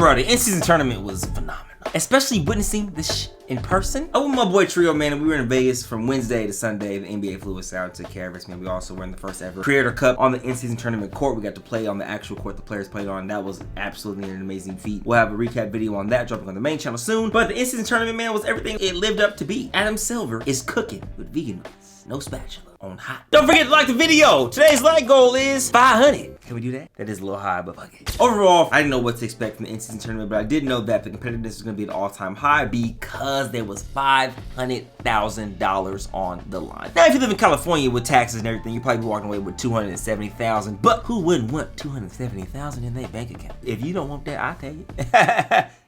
Bro, the in-season tournament was phenomenal. Especially witnessing this in person. I was with my boy Trio, man, and we were in Vegas from Wednesday to Sunday. The NBA flew us out to Cavs, man. We also were in the first ever Creator Cup on the in-season tournament court. We got to play on the actual court the players played on. That was absolutely an amazing feat. We'll have a recap video on that dropping on the main channel soon. But the in-season tournament, man, was everything it lived up to be. Adam Silver is cooking with vegan rice. No spatula. On hot. Don't forget to like the video. Today's like goal is 500. Can we do that? That is a little high, but fuck it. Overall, I didn't know what to expect from the in-season tournament, but I did know that the competitiveness was going to be at an all-time high because there was $500,000 on the line. Now, if you live in California with taxes and everything, you'd probably be walking away with $270,000. But who wouldn't want $270,000 in their bank account? If you don't want that, I'll tell you.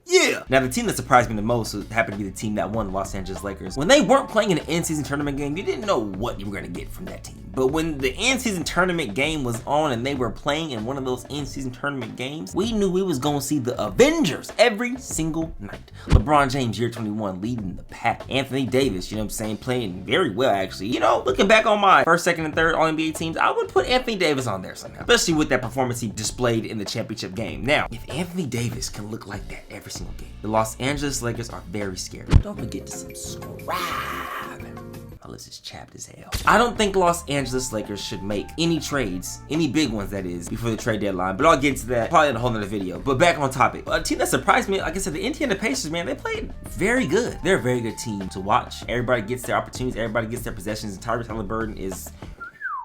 Yeah! Now, the team that surprised me the most happened to be the team that won, the Los Angeles Lakers. When they weren't playing in an in-season tournament game, you didn't know what you were going to get from that team. But when the in-season tournament game was on and they were playing in one of those in-season tournament games, we knew we was going to see the Avengers every single night. LeBron James, year 21, leading the pack. Anthony Davis, you know what I'm saying, playing very well, actually. You know, looking back on my first, second, and third All-NBA teams, I would put Anthony Davis on there somehow, especially with that performance he displayed in the championship game. Now, if Anthony Davis can look like that every single game, the Los Angeles Lakers are very scary. Don't forget to subscribe. My list is chapped as hell. I don't think Los Angeles Lakers should make any trades, any big ones that is, before the trade deadline, but I'll get to that probably in a whole nother video. But back on topic, a team that surprised me, like I said, the Indiana Pacers, man, they played very good. They're a very good team to watch. Everybody gets their opportunities, everybody gets their possessions, and Tyrese Haliburton is...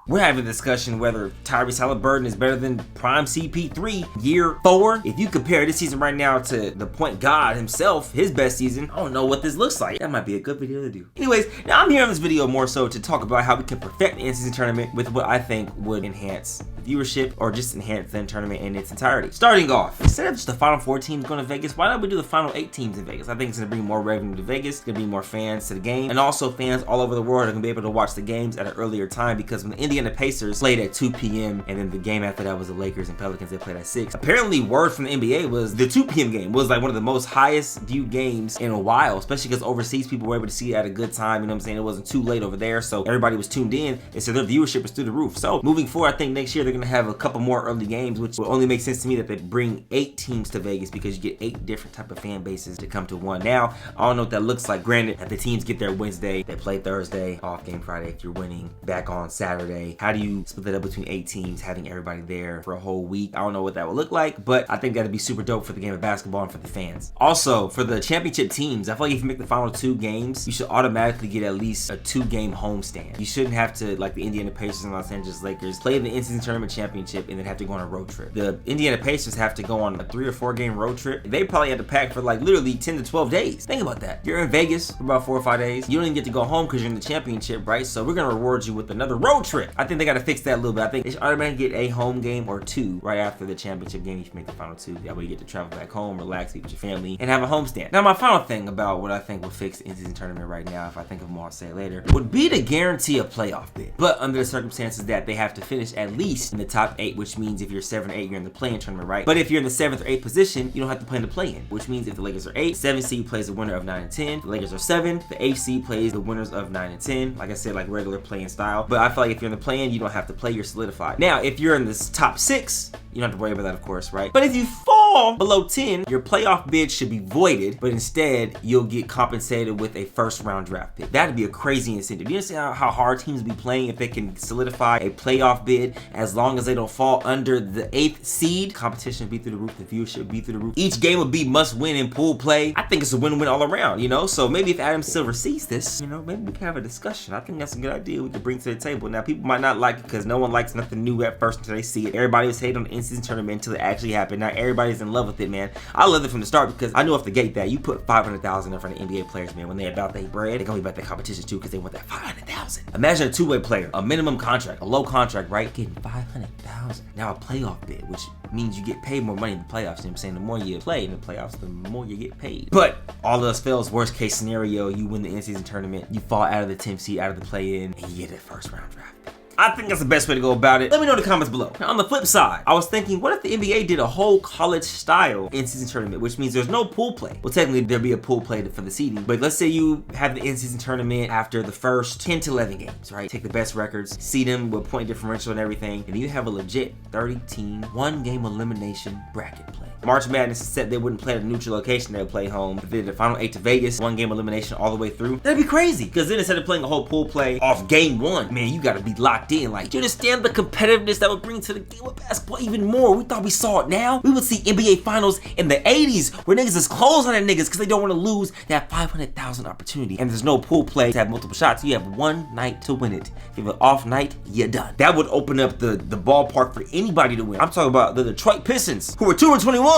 We're having a discussion whether Tyrese Haliburton is better than prime CP3 year 4. If you compare this season right now to the point God himself, his best season, I don't know what this looks like. That might be a good video to do. Anyways, now I'm here on this video more so to talk about how we can perfect the in-season tournament with what I think would enhance viewership or just enhance the tournament in its entirety. Starting off, instead of just the final 4 teams going to Vegas, why don't we do the final 8 teams in Vegas? I think it's going to bring more revenue to Vegas, it's going to bring more fans to the game, and also fans all over the world are going to be able to watch the games at an earlier time because when the Indiana Pacers played at 2 p.m. and then the game after that was the Lakers and Pelicans, they played at 6. Apparently, word from the NBA was the 2 p.m. game was like one of the most highest viewed games in a while, especially because overseas people were able to see it at a good time, you know what I'm saying? It wasn't too late over there, so everybody was tuned in, and so their viewership was through the roof. So moving forward, I think next year they're going to have a couple more early games, which will only make sense to me that they bring 8 teams to Vegas because you get 8 different type of fan bases to come to one. Now, I don't know what that looks like. Granted, that the teams get there Wednesday, they play Thursday, off game Friday if you're winning, back on Saturday. How do you split that up between 8 teams, having everybody there for a whole week? I don't know what that would look like, but I think that'd be super dope for the game of basketball and for the fans. Also, for the championship teams, I feel like if you make the final 2 games, you should automatically get at least a 2-game homestand. You shouldn't have to, like the Indiana Pacers and Los Angeles Lakers, play the in-season tournament championship and then have to go on a road trip. The Indiana Pacers have to go on a 3 or 4 game road trip. They probably had to pack for like literally 10 to 12 days. Think about that. You're in Vegas for about 4 or 5 days. You don't even get to go home because you're in the championship, right? So we're gonna reward you with another road trip. I think they gotta fix that a little bit. I think they should automatically get a home game or 2 right after the championship game if you make the final 2. That way you get to travel back home, relax, eat with your family, and have a homestand. Now, my final thing about what I think will fix the in-season tournament right now, if I think of more, I'll say it later, would be to guarantee a playoff bid. But under the circumstances that they have to finish at least in the top 8, which means if you're 7 or 8, you're in the play-in tournament, right? But if you're in the 7th or 8th position, you don't have to play in the play-in, which means if the Lakers are 8, 7 seed plays the winner of 9 and 10. The Lakers are 7, the 8th seed plays the winners of 9 and 10. Like I said, like regular play-in style. But I feel like if you're in the play-in, you don't have to play, you're solidified. Now, if you're in this top 6, you don't have to worry about that, of course, right? But if you fall below 10, your playoff bid should be voided, but instead, you'll get compensated with a first-round draft pick. That'd be a crazy incentive. You understand how hard teams be playing if they can solidify a playoff bid as long as they don't fall under the 8th seed? Competition would be through the roof, the viewership would be through the roof. Each game would be must-win in pool play. I think it's a win-win all around, you know? So maybe if Adam Silver sees this, you know, maybe we can have a discussion. I think that's a good idea we could bring to the table. Now, people might not like it because no one likes nothing new at first until they see it. Everybody was hating on the in-season tournament until it actually happened. Now everybody's in love with it, man. I loved it from the start because I knew off the gate that you put $500,000 in front of NBA players, man. When they're about their bread, they're gonna be about their competition too because they want that $500,000. Imagine a 2-way player, a minimum contract, a low contract, right? Getting $500,000. Now a playoff bid, which means you get paid more money in the playoffs. You know what I'm saying? The more you play in the playoffs, the more you get paid. But all else fails, worst case scenario, you win the in-season tournament, you fall out of the 10th seed, out of the play-in, and you get a first-round draft pick. I think that's the best way to go about it. Let me know in the comments below. Now, on the flip side, I was thinking, what if the NBA did a whole college-style in-season tournament, which means there's no pool play. Well, technically, there'll be a pool play for the seeding, but let's say you have the in-season tournament after the first 10 to 11 games, right? Take the best records, seed them with point differential and everything, and you have a legit 30-team, one-game elimination bracket play. March Madness is set they wouldn't play at a neutral location, they would play home. If they did the final 8 to Vegas, one-game elimination all the way through, that'd be crazy. Because then instead of playing a whole pool play off game 1, man, you gotta be locked in. Like, do you understand the competitiveness that would bring to the game of basketball even more? We thought we saw it now. We would see NBA Finals in the 80s where niggas is closed on their niggas because they don't want to lose that 500,000 opportunity. And there's no pool play to have multiple shots. You have one night to win it. If you have an off night, you're done. That would open up the ballpark for anybody to win. I'm talking about the Detroit Pistons, who were 2-21.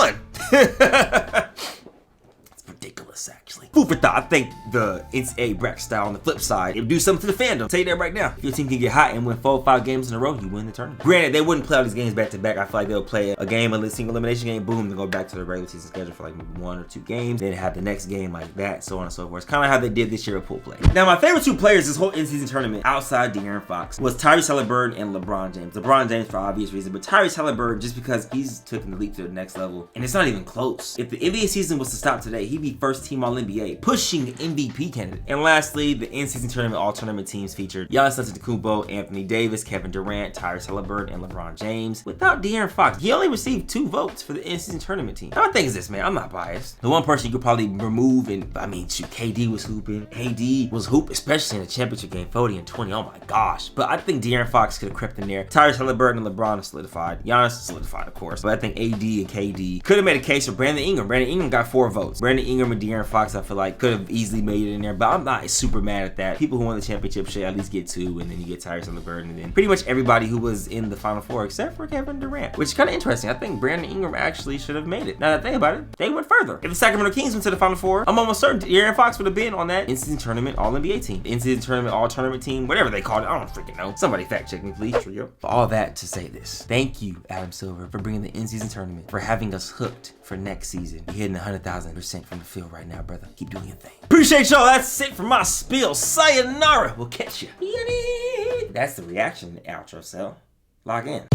It's ridiculous, actually. Food for thought. I think the NCAA bracket style on the flip side, it would do something to the fandom. I'll tell you that right now. If your team can get hot and win 4 or 5 games in a row, you win the tournament. Granted, they wouldn't play all these games back to back. I feel like they'll play a game, a single elimination game, boom, then go back to the regular season schedule for like maybe 1 or 2 games. Then have the next game like that, so on and so forth. It's kind of how they did this year with pool play. Now, my favorite 2 players this whole in-season tournament outside De'Aaron Fox was Tyrese Haliburton and LeBron James. LeBron James for obvious reasons, but Tyrese Haliburton just because he's taking the leap to the next level, and it's not even close. If the NBA season was to stop today, he'd be first team All-NBA, pushing MVP candidate. And lastly, the in-season tournament all-tournament teams featured Giannis Antetokounmpo, Anthony Davis, Kevin Durant, Tyrese Haliburton, and LeBron James. Without De'Aaron Fox, he only received 2 votes for the in-season tournament team. Now, my thing is this, man, I'm not biased. The one person you could probably remove, and I mean, shoot, KD was hooping. AD was hooping, especially in the championship game, 40 and 20. Oh my gosh. But I think De'Aaron Fox could have crept in there. Tyrese Haliburton and LeBron are solidified. Giannis is solidified, of course. But I think AD and KD could have made a case for Brandon Ingram. Brandon Ingram got 4 votes. Brandon Ingram and De'Aaron Fox, I feel like, could have easily made it in there, but I'm not super mad at that. People who won the championship should at least get 2, and then you get Tyrese Haliburton, and then pretty much everybody who was in the Final Four except for Kevin Durant, which is kind of interesting. I think Brandon Ingram actually should have made it. Now that I think about it, they went further. If the Sacramento Kings went to the Final Four, I'm almost certain De'Aaron Fox would have been on that in-season tournament All-NBA team, in-season tournament All-Tournament team, whatever they called it. I don't freaking know. Somebody fact check me, please. Trio. For all that to say this, thank you, Adam Silver, for bringing the in-season tournament, for having us hooked for next season. You're hitting 100,000% from the field right now, brother. Keep doing your thing. Appreciate y'all. That's it for my spiel. Sayonara. We'll catch you. That's the reaction outro, so log in.